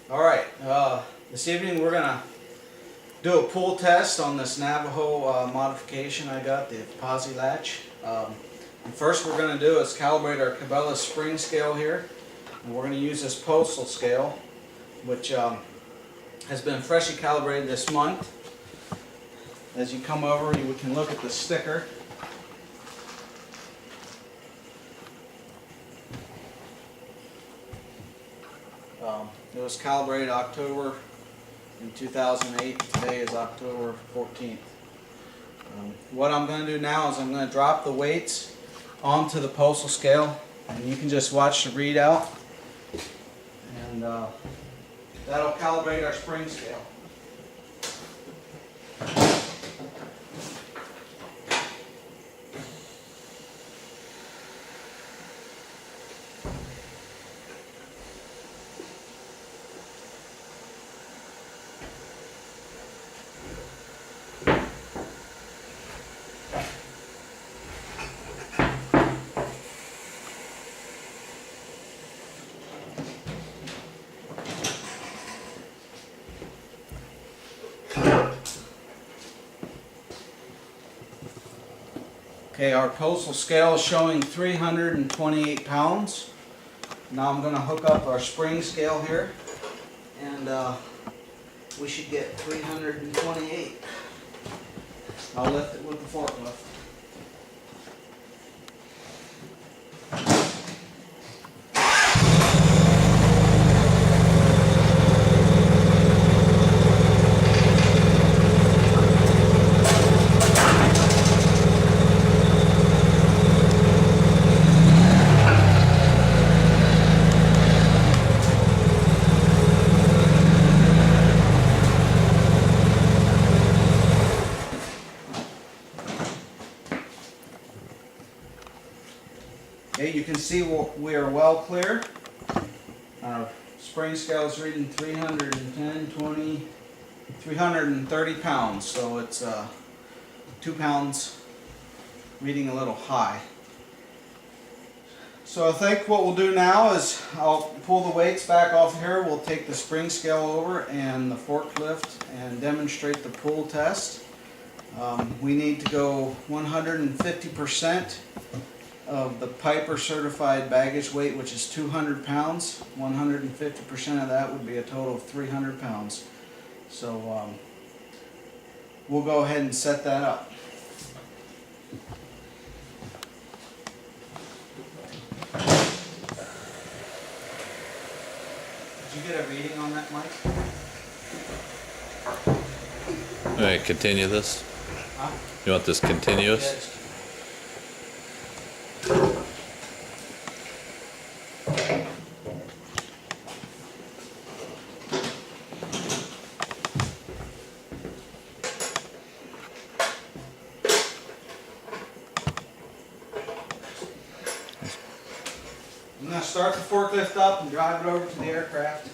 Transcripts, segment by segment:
Alright, this evening we're going to do a pull test on this Navajo modification I got, the posi latch. And first we're going to do is calibrate our Cabela spring scale here. And we're going to use this postal scale, which has been freshly calibrated this month. As you come over, we can look at the sticker. It was calibrated October in 2008. Today is October 14th. What I'm going to do now is I'm going to drop the weights onto the postal scale, and you can just watch the readout, and that'll calibrate our spring scale. Okay, our postal scale is showing 328 pounds. Now I'm going to hook up our spring scale here, and we should get 328. I'll lift it with the forklift. Okay, you can see we are well clear. Our spring scale is reading 310, 20, 330 pounds, so it's 2 pounds reading a little high. So I think what we'll do now is I'll pull the weights back off here. We'll take the spring scale over and the forklift and demonstrate the pull test. We need to go 150% of the Piper certified baggage weight, which is 200 pounds. 150% of that would be a total of 300 pounds. So we'll go ahead and set that up. Did you get a reading on that, Mike? Alright, continue this. Huh? You want this continuous? Yes. I'm going to start the forklift up and drive it over to the aircraft.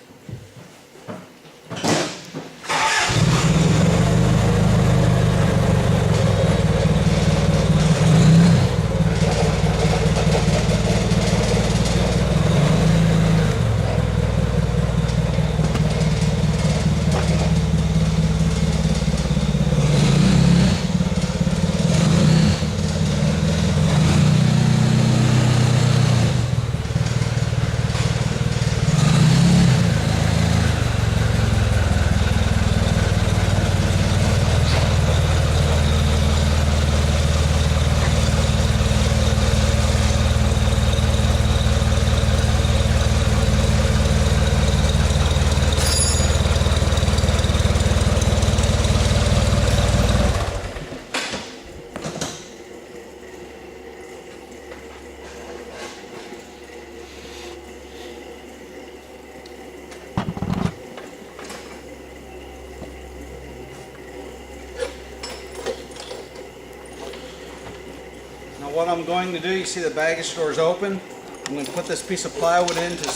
Now what I'm going to do, you see the baggage door is open. I'm going to put this piece of plywood in to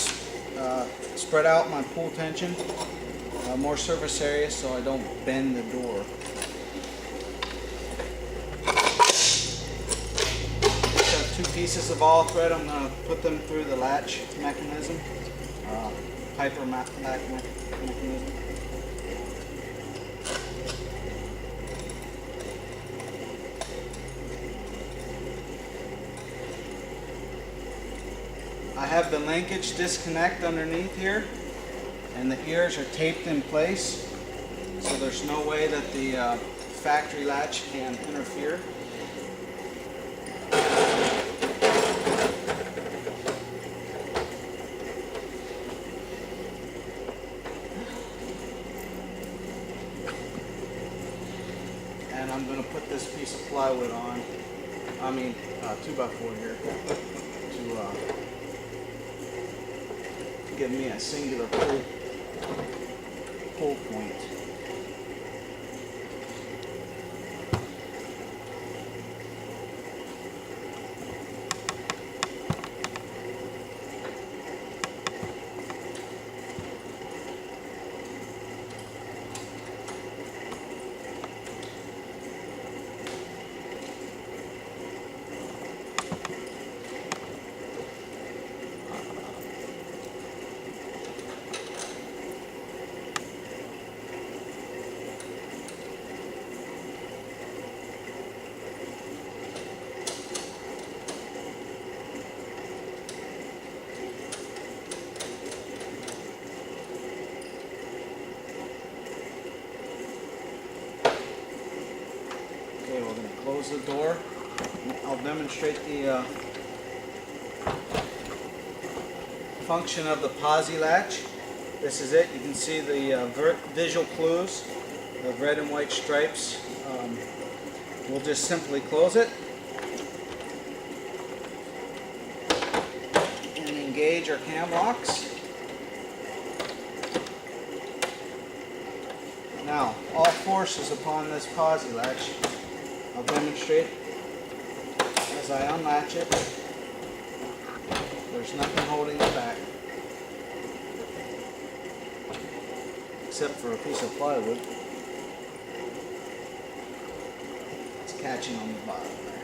spread out my pull tension, more surface area so I don't bend the door. Just have two pieces of all thread. I'm going to put them through the latch mechanism. Piper latch mechanism. I have the linkage disconnect underneath here, and the ears are taped in place, so there's no way that the factory latch can interfere. And I'm going to put this piece of plywood on, 2x4 here, to give me a singular pull point. Okay, we're going to close the door. I'll demonstrate the function of the posi latch. This is it. You can see the visual clues of red and white stripes. We'll just simply close it and engage our cam locks. Now, all force is upon this posi latch. I'll demonstrate as I unlatch it. There's nothing holding it back except for a piece of plywood. It's catching on the bottom there.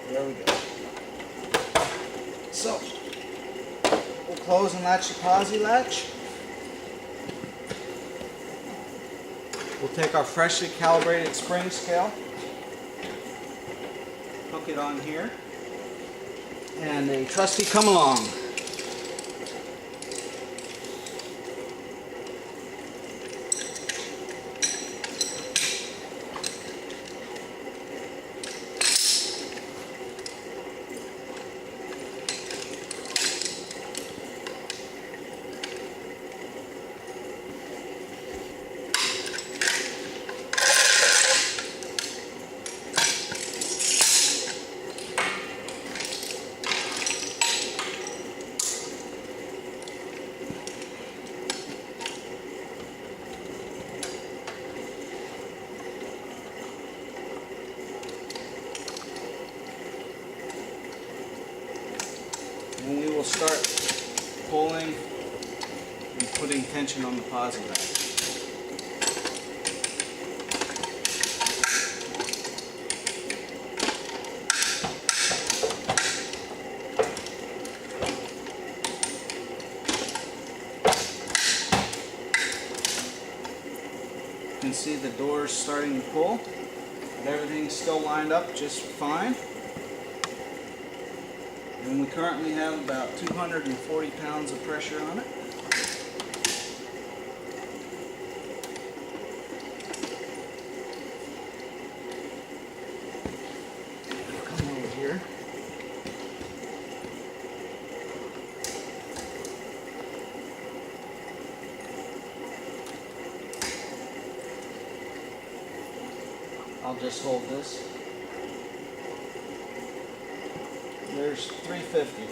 There we go. So, we'll close and latch the posi latch. We'll take our freshly calibrated spring scale, hook it on here, and a trusty come along. And we will start pulling and putting tension on the posi latch. You can see the doors starting to pull, but everything's still lined up just fine. And we currently have about 240 pounds of pressure on it. Come over here. I'll just hold this. There's 350.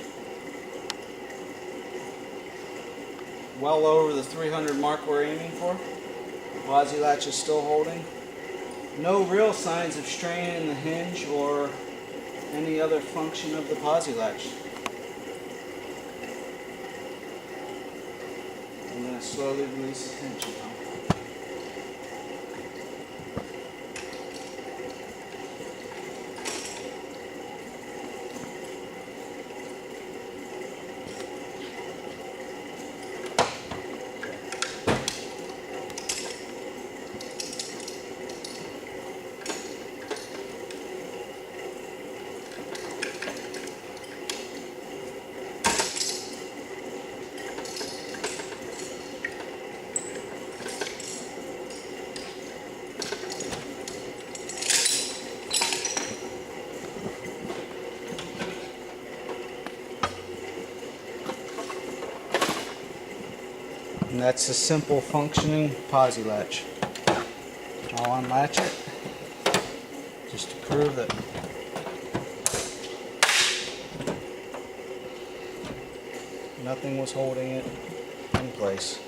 Well over the 300 mark we're aiming for. The posi latch is still holding. No real signs of strain in the hinge or any other function of the posi latch. I'm going to slowly release the tension now. And that's a simple functioning posi latch. I'll unlatch it just to prove that nothing was holding it in place.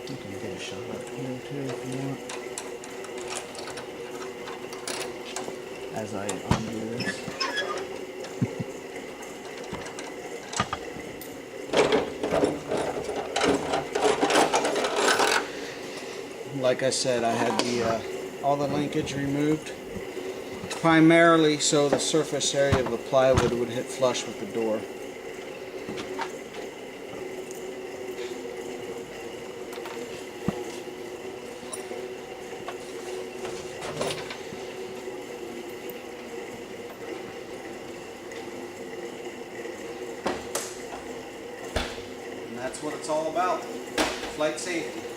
You can get a shot up here too if you want. As I undo this. Like I said, I had all the linkage removed, primarily so the surface area of the plywood would hit flush with the door. And that's what it's all about, flight safety.